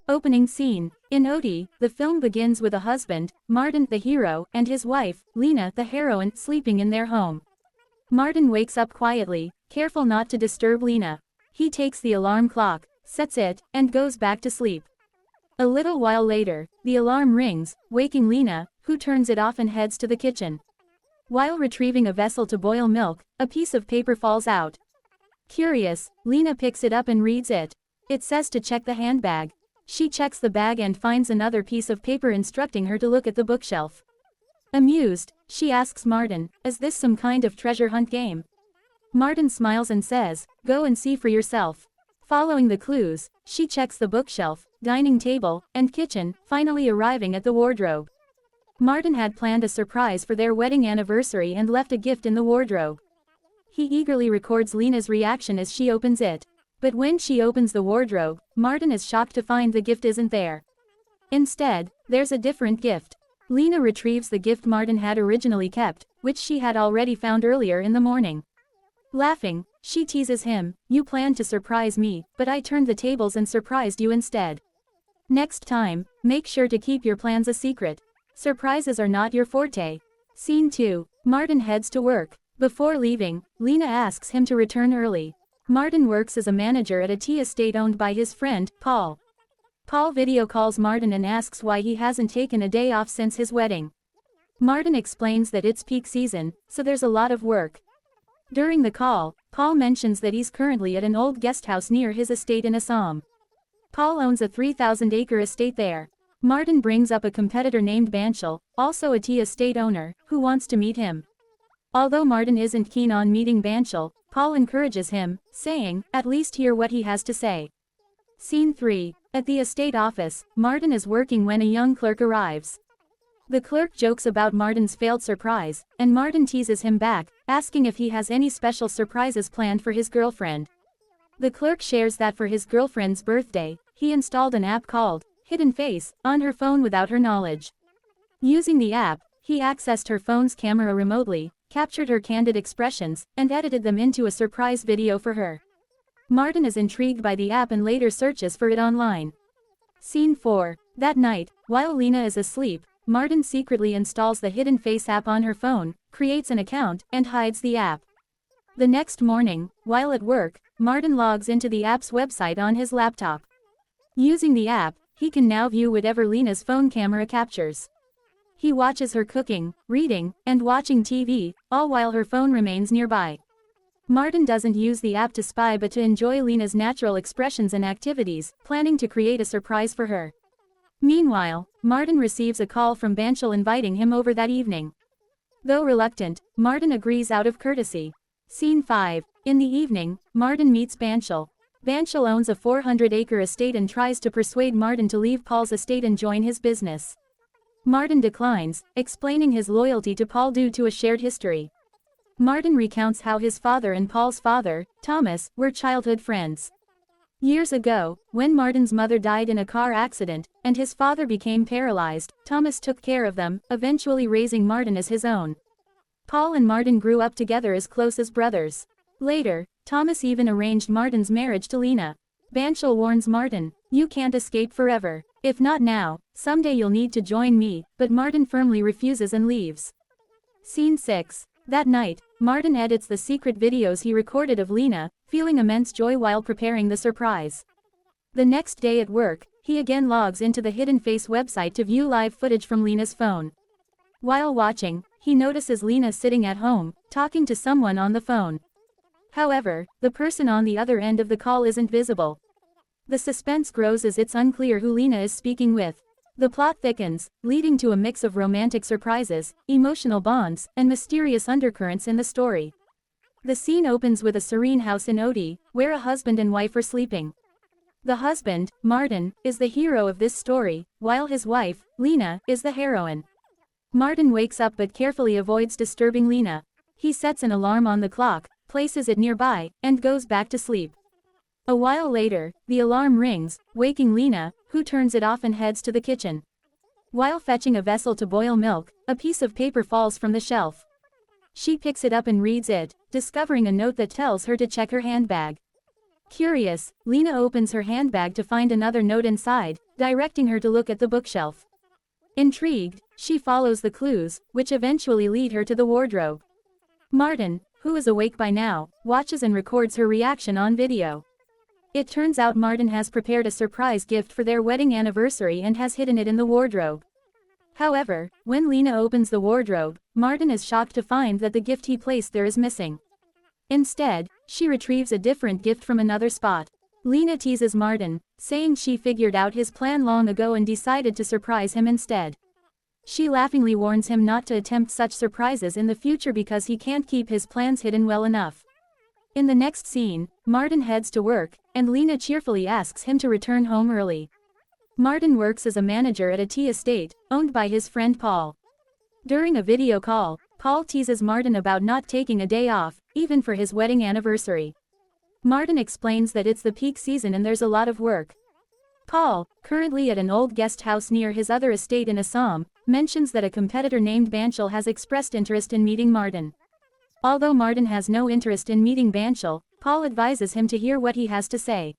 Opening scene. In Odi, the film begins with a husband, Martin the hero, and his wife, Leena the heroine, sleeping in their home. Martin wakes up quietly, careful not to disturb Leena. He takes the alarm clock, sets it, and goes back to sleep. A little while later, the alarm rings, waking Leena, who turns it off and heads to the kitchen. While retrieving a vessel to boil milk, a piece of paper falls out. Curious, Leena picks it up and reads it. It says to check the handbag. She checks the bag and finds another piece of paper instructing her to look at the bookshelf. Amused, she asks Martin, "Is this some kind of treasure hunt game?" Martin smiles and says, "Go and see for yourself." Following the clues, she checks the bookshelf, dining table, and kitchen, finally arriving at the wardrobe. Martin had planned a surprise for their wedding anniversary and left a gift in the wardrobe. He eagerly records Leena's reaction as she opens it. But when she opens the wardrobe, Martin is shocked to find the gift isn't there. Instead, there's a different gift. Leena retrieves the gift Martin had originally kept, which she had already found earlier in the morning. Laughing, she teases him, "You planned to surprise me, but I turned the tables and surprised you instead. Next time, make sure to keep your plans a secret. Surprises are not your forte." Scene 2. Martin heads to work. Before leaving, Leena asks him to return early. Martin works as a manager at a tea estate owned by his friend, Paul. Paul video calls Martin and asks why he hasn't taken a day off since his wedding. Martin explains that it's peak season, so there's a lot of work. During the call, Paul mentions that he's currently at an old guest house near his estate in Assam. Paul owns a 3,000-acre estate there. Martin brings up a competitor named Banshal, also a tea estate owner, who wants to meet him. Although Martin isn't keen on meeting Banshal, Paul encourages him, saying, "At least hear what he has to say." Scene 3. At the estate office, Martin is working when a young clerk arrives. The clerk jokes about Martin's failed surprise, and Martin teases him back, asking if he has any special surprises planned for his girlfriend. The clerk shares that for his girlfriend's birthday, he installed an app called Hidden Face on her phone without her knowledge. Using the app, he accessed her phone's camera remotely, captured her candid expressions, and edited them into a surprise video for her. Martin is intrigued by the app and later searches for it online. Scene 4. That night, while Leena is asleep, Martin secretly installs the Hidden Face app on her phone, creates an account, and hides the app. The next morning, while at work, Martin logs into the app's website on his laptop. Using the app, he can now view whatever Leena's phone camera captures. He watches her cooking, reading, and watching TV, all while her phone remains nearby. Martin doesn't use the app to spy but to enjoy Leena's natural expressions and activities, planning to create a surprise for her. Meanwhile, Martin receives a call from Banshal inviting him over that evening. Though reluctant, Martin agrees out of courtesy. Scene 5. In the evening, Martin meets Banshal. Banshal owns a 400-acre estate and tries to persuade Martin to leave Paul's estate and join his business. Martin declines, explaining his loyalty to Paul due to a shared history. Martin recounts how his father and Paul's father, Thomas, were childhood friends. Years ago, when Martin's mother died in a car accident, and his father became paralyzed, Thomas took care of them, eventually raising Martin as his own. Paul and Martin grew up together as close as brothers. Later, Thomas even arranged Martin's marriage to Leena. Banshal warns Martin, "You can't escape forever. If not now, someday you'll need to join me," but Martin firmly refuses and leaves. Scene 6. That night, Martin edits the secret videos he recorded of Leena, feeling immense joy while preparing the surprise. The next day at work, he again logs into the Hidden Face website to view live footage from Leena's phone. While watching, he notices Leena sitting at home, talking to someone on the phone. However, the person on the other end of the call isn't visible. The suspense grows as it's unclear who Leena is speaking with. The plot thickens, leading to a mix of romantic surprises, emotional bonds, and mysterious undercurrents in the story. The scene opens with a serene house in Odi, where a husband and wife are sleeping. The husband, Martin, is the hero of this story, while his wife, Leena, is the heroine. Martin wakes up but carefully avoids disturbing Leena. He sets an alarm on the clock, places it nearby, and goes back to sleep. A while later, the alarm rings, waking Leena, who turns it off and heads to the kitchen. While fetching a vessel to boil milk, a piece of paper falls from the shelf. She picks it up and reads it, discovering a note that tells her to check her handbag. Curious, Leena opens her handbag to find another note inside, directing her to look at the bookshelf. Intrigued, she follows the clues, which eventually lead her to the wardrobe. Martin, who is awake by now, watches and records her reaction on video. It turns out Martin has prepared a surprise gift for their wedding anniversary and has hidden it in the wardrobe. However, when Leena opens the wardrobe, Martin is shocked to find that the gift he placed there is missing. Instead, she retrieves a different gift from another spot. Leena teases Martin, saying she figured out his plan long ago and decided to surprise him instead. She laughingly warns him not to attempt such surprises in the future because he can't keep his plans hidden well enough. In the next scene, Martin heads to work, and Leena cheerfully asks him to return home early. Martin works as a manager at a tea estate, owned by his friend Paul. During a video call, Paul teases Martin about not taking a day off, even for his wedding anniversary. Martin explains that it's the peak season and there's a lot of work. Paul, currently at an old guest house near his other estate in Assam, mentions that a competitor named Banshal has expressed interest in meeting Martin. Although Martin has no interest in meeting Banshal, Paul advises him to hear what he has to say.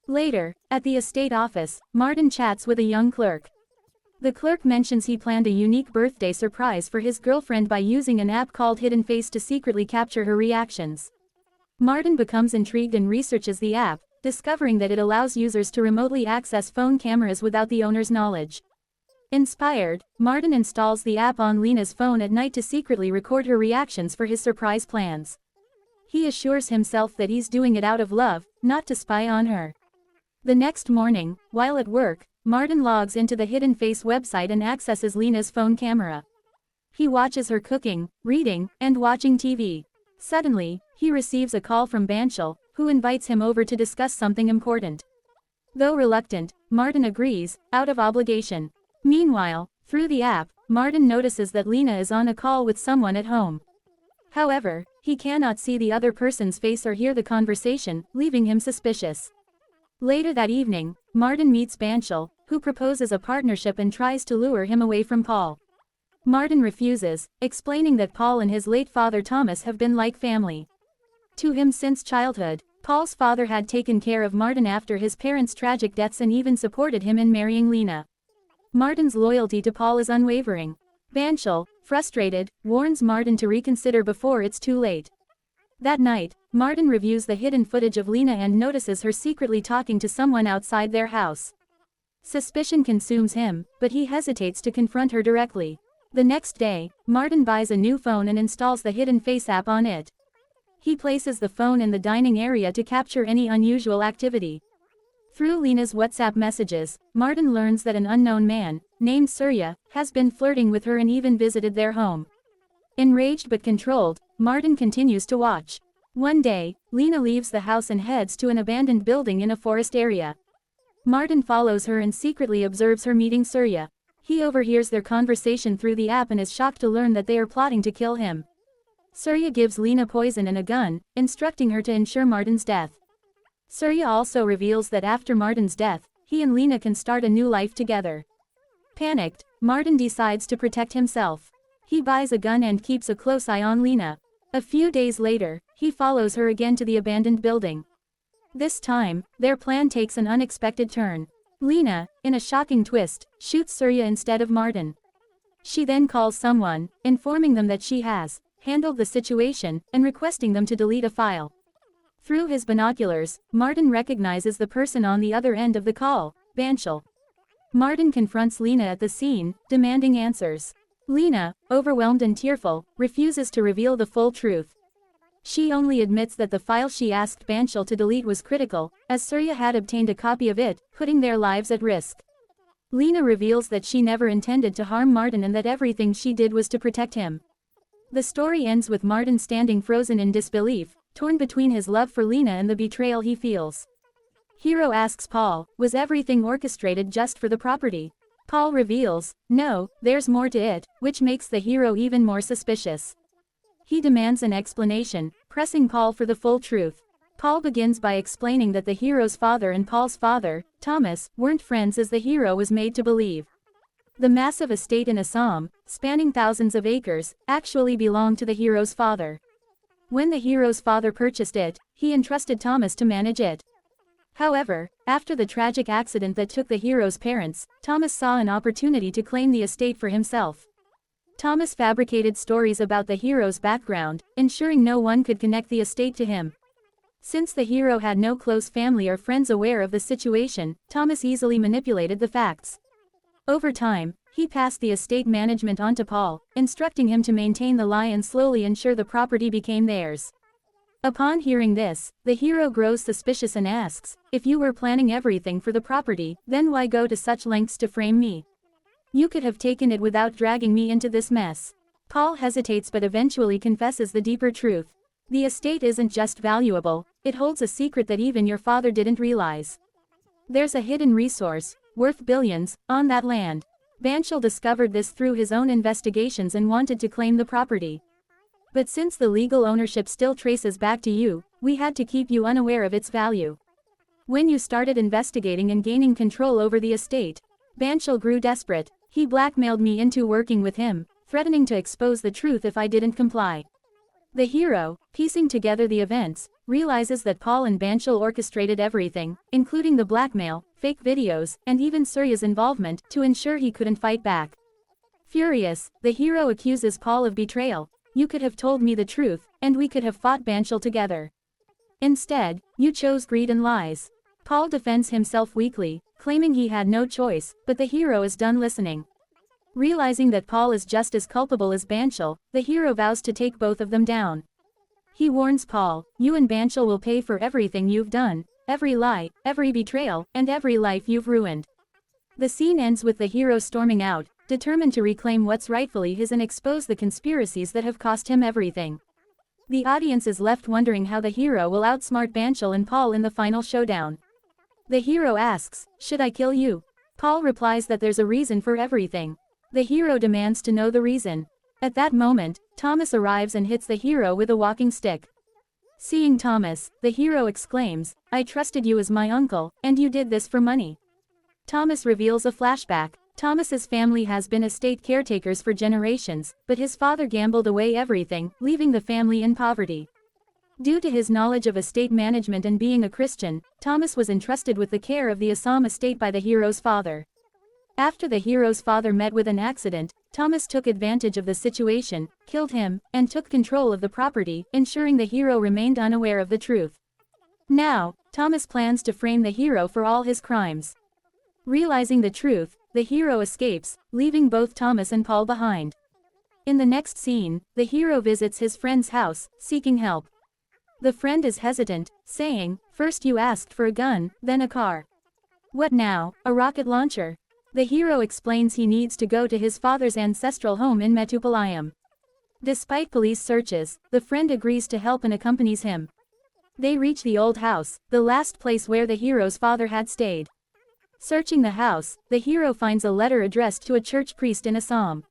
Later, at the estate office, Martin chats with a young clerk. The clerk mentions he planned a unique birthday surprise for his girlfriend by using an app called Hidden Face to secretly capture her reactions. Martin becomes intrigued and researches the app, discovering that it allows users to remotely access phone cameras without the owner's knowledge. Inspired, Martin installs the app on Leena's phone at night to secretly record her reactions for his surprise plans. He assures himself that he's doing it out of love, not to spy on her. The next morning, while at work, Martin logs into the Hidden Face website and accesses Leena's phone camera. He watches her cooking, reading, and watching TV. Suddenly, he receives a call from Banshal, who invites him over to discuss something important. Though reluctant, Martin agrees, out of obligation. Meanwhile, through the app, Martin notices that Leena is on a call with someone at home. However, he cannot see the other person's face or hear the conversation, leaving him suspicious. Later that evening, Martin meets Banshal, who proposes a partnership and tries to lure him away from Paul. Martin refuses, explaining that Paul and his late father Thomas have been like family to him since childhood. Paul's father had taken care of Martin after his parents' tragic deaths and even supported him in marrying Leena. Martin's loyalty to Paul is unwavering. Banshal, frustrated, warns Martin to reconsider before it's too late. That night, Martin reviews the hidden footage of Leena and notices her secretly talking to someone outside their house. Suspicion consumes him, but he hesitates to confront her directly. The next day, Martin buys a new phone and installs the Hidden Face app on it. He places the phone in the dining area to capture any unusual activity. Through Leena's WhatsApp messages, Martin learns that an unknown man, named Surya, has been flirting with her and even visited their home. Enraged but controlled, Martin continues to watch. One day, Leena leaves the house and heads to an abandoned building in a forest area. Martin follows her and secretly observes her meeting Surya. He overhears their conversation through the app and is shocked to learn that they are plotting to kill him. Surya gives Leena poison and a gun, instructing her to ensure Martin's death. Surya also reveals that after Martin's death, he and Leena can start a new life together. Panicked, Martin decides to protect himself. He buys a gun and keeps a close eye on Leena. A few days later, he follows her again to the abandoned building. This time, their plan takes an unexpected turn. Leena, in a shocking twist, shoots Surya instead of Martin. She then calls someone, informing them that she has handled the situation, and requesting them to delete a file. Through his binoculars, Martin recognizes the person on the other end of the call, Banshal. Martin confronts Leena at the scene, demanding answers. Leena, overwhelmed and tearful, refuses to reveal the full truth. She only admits that the file she asked Banshal to delete was critical, as Surya had obtained a copy of it, putting their lives at risk. Leena reveals that she never intended to harm Martin and that everything she did was to protect him. The story ends with Martin standing frozen in disbelief, torn between his love for Leena and the betrayal he feels. Hero asks Paul, was everything orchestrated just for the property? Paul reveals, no, there's more to it, which makes the hero even more suspicious. He demands an explanation, pressing Paul for the full truth. Paul begins by explaining that the hero's father and Paul's father, Thomas, weren't friends as the hero was made to believe. The massive estate in Assam, spanning thousands of acres, actually belonged to the hero's father. When the hero's father purchased it, he entrusted Thomas to manage it. However, after the tragic accident that took the hero's parents, Thomas saw an opportunity to claim the estate for himself. Thomas fabricated stories about the hero's background, ensuring no one could connect the estate to him. Since the hero had no close family or friends aware of the situation, Thomas easily manipulated the facts. Over time, he passed the estate management on to Paul, instructing him to maintain the lie and slowly ensure the property became theirs. Upon hearing this, the hero grows suspicious and asks, "If you were planning everything for the property, then why go to such lengths to frame me? You could have taken it without dragging me into this mess." Paul hesitates but eventually confesses the deeper truth. The estate isn't just valuable, it holds a secret that even your father didn't realize. There's a hidden resource, worth billions, on that land. Banshal discovered this through his own investigations and wanted to claim the property. But since the legal ownership still traces back to you, we had to keep you unaware of its value. When you started investigating and gaining control over the estate, Banshal grew desperate. He blackmailed me into working with him, threatening to expose the truth if I didn't comply. The hero, piecing together the events, realizes that Paul and Banshal orchestrated everything, including the blackmail, fake videos, and even Surya's involvement, to ensure he couldn't fight back. Furious, the hero accuses Paul of betrayal. "You could have told me the truth, and we could have fought Banshal together. Instead, you chose greed and lies." Paul defends himself weakly, claiming he had no choice, but the hero is done listening. Realizing that Paul is just as culpable as Banshal, the hero vows to take both of them down. He warns Paul, "You and Banshal will pay for everything you've done, every lie, every betrayal, and every life you've ruined." The scene ends with the hero storming out, determined to reclaim what's rightfully his and expose the conspiracies that have cost him everything. The audience is left wondering how the hero will outsmart Banshal and Paul in the final showdown. The hero asks, "Should I kill you?" Paul replies that there's a reason for everything. The hero demands to know the reason. At that moment, Thomas arrives and hits the hero with a walking stick. Seeing Thomas, the hero exclaims, "I trusted you as my uncle, and you did this for money." Thomas reveals a flashback. Thomas's family has been estate caretakers for generations, but his father gambled away everything, leaving the family in poverty. Due to his knowledge of estate management and being a Christian, Thomas was entrusted with the care of the Assam estate by the hero's father. After the hero's father met with an accident, Thomas took advantage of the situation, killed him, and took control of the property, ensuring the hero remained unaware of the truth. Now, Thomas plans to frame the hero for all his crimes. Realizing the truth, the hero escapes, leaving both Thomas and Paul behind. In the next scene, the hero visits his friend's house, seeking help. The friend is hesitant, saying, "First you asked for a gun, then a car. What now, a rocket launcher?" The hero explains he needs to go to his father's ancestral home in Mettupalayam. Despite police searches, the friend agrees to help and accompanies him. They reach the old house, the last place where the hero's father had stayed. Searching the house, the hero finds a letter addressed to a church priest in Assam.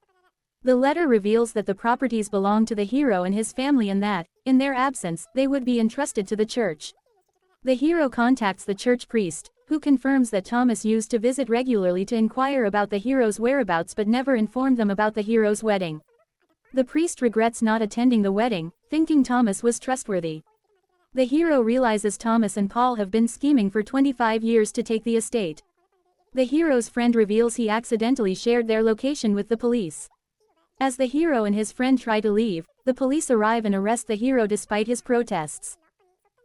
The letter reveals that the properties belong to the hero and his family and that, in their absence, they would be entrusted to the church. The hero contacts the church priest, who confirms that Thomas used to visit regularly to inquire about the hero's whereabouts but never informed them about the hero's wedding. The priest regrets not attending the wedding, thinking Thomas was trustworthy. The hero realizes Thomas and Paul have been scheming for 25 years to take the estate. The hero's friend reveals he accidentally shared their location with the police. As the hero and his friend try to leave, the police arrive and arrest the hero despite his protests.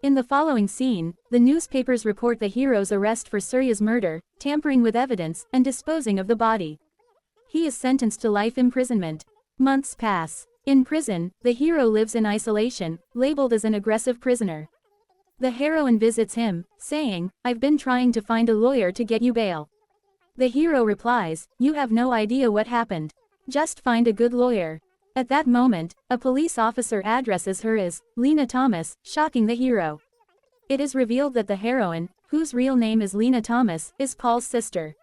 In the following scene, the newspapers report the hero's arrest for Surya's murder, tampering with evidence, and disposing of the body. He is sentenced to life imprisonment. Months pass. In prison, the hero lives in isolation, labeled as an aggressive prisoner. The heroine visits him, saying, "I've been trying to find a lawyer to get you bail." The hero replies, "You have no idea what happened. Just find a good lawyer." At that moment, a police officer addresses her as Leena Thomas, shocking the hero. It is revealed that the heroine, whose real name is Leena Thomas, is Paul's sister.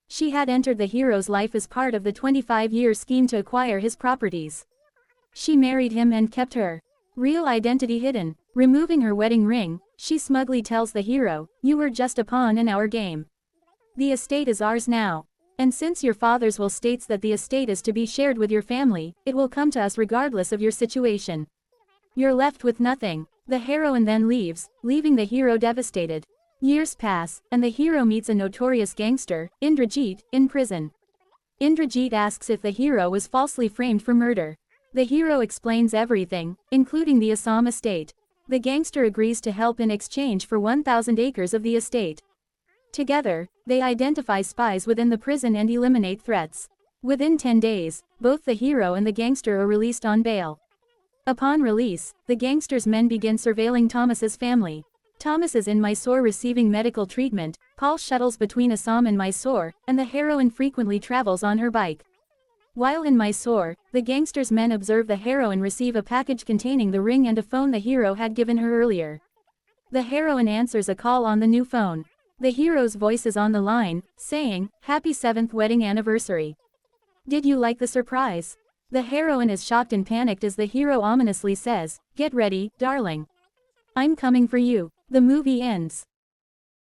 She had entered the hero's life as part of the 25-year scheme to acquire his properties. She married him and kept her real identity hidden. Removing her wedding ring, she smugly tells the hero, "You were just a pawn in our game. The estate is ours now. And since your father's will states that the estate is to be shared with your family, it will come to us regardless of your situation. You're left with nothing." The heroine then leaves, leaving the hero devastated. Years pass, and the hero meets a notorious gangster, Indrajit, in prison. Indrajit asks if the hero was falsely framed for murder. The hero explains everything, including the Assam estate. The gangster agrees to help in exchange for 1,000 acres of the estate. Together, they identify spies within the prison and eliminate threats. Within 10 days, both the hero and the gangster are released on bail. Upon release, the gangster's men begin surveilling Thomas's family. Thomas is in Mysore receiving medical treatment. Paul shuttles between Assam and Mysore, and the heroine frequently travels on her bike. While in Mysore, the gangster's men observe the heroine receive a package containing the ring and a phone the hero had given her earlier. The heroine answers a call on the new phone. The hero's voice is on the line, saying, "Happy 7th wedding anniversary. Did you like the surprise?" The heroine is shocked and panicked as the hero ominously says, "Get ready, darling. I'm coming for you." The movie ends.